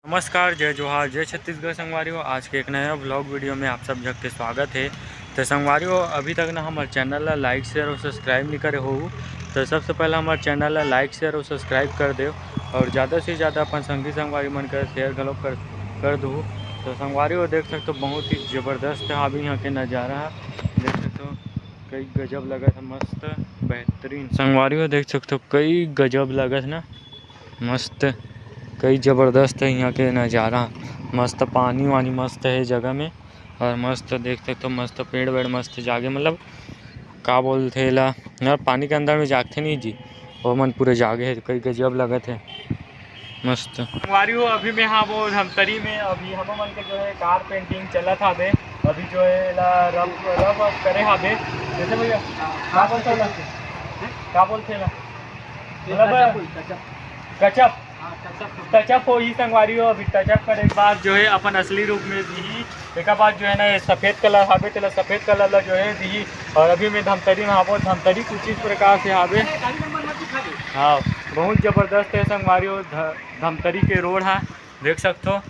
नमस्कार, जय जोहार, जय छत्तीसगढ़ संगवारियों। आज के एक नया व्लॉग वीडियो में आप सब जग के स्वागत है। तो संगवारियों, अभी तक ना हमारे चैनल ला लाइक शेयर और सब्सक्राइब नहीं करे हो, तो सबसे पहले हमारे चैनल ला लाइक शेयर और सब्सक्राइब कर दो और ज़्यादा से ज़्यादा अपन संगी संगवारी मन कर शेयर घलो कर दो। तो संगवारियों देख सकते हो, बहुत ही ज़बरदस्त है अभी यहाँ के नज़ारा। देख सकते हो कई गजब लगत है, मस्त बेहतरीन। संगवारियों देख सकते हो कई गजब लगत ना, मस्त कई ज़बरदस्त है यहाँ के नज़ारा। मस्त पानी वानी मस्त है जगह में, और मस्त देख सकते हो, मस्त पेड़ वेड़ मस्त जागे, मतलब का बोलते ला यार, पानी के अंदर में जागते नहीं जी, वो मन पूरे जागे है, कई गजब लगत है मस्त। संगवारियों अभी मैं हाँ वो धमतरी में अभी हम मन के जो है कार पेंटिंग चलत हावे। अभी जो है ला रब करे हावे, जैसे भैया का बोलते ला गजब टचअप हो ही संगवारियों। अभी टचअप करे के बाद जो है अपन असली रूप में दी, एक बाद जो है ना सफ़ेद कलर हावे, तेला सफ़ेद कलर ला जो है दी। और अभी मैं धमतरी में हावो, धमतरी कुछ इस प्रकार से हावे। हाँ, बहुत ज़बरदस्त है संगवारियों, धमतरी के रोड है, देख सकते हो।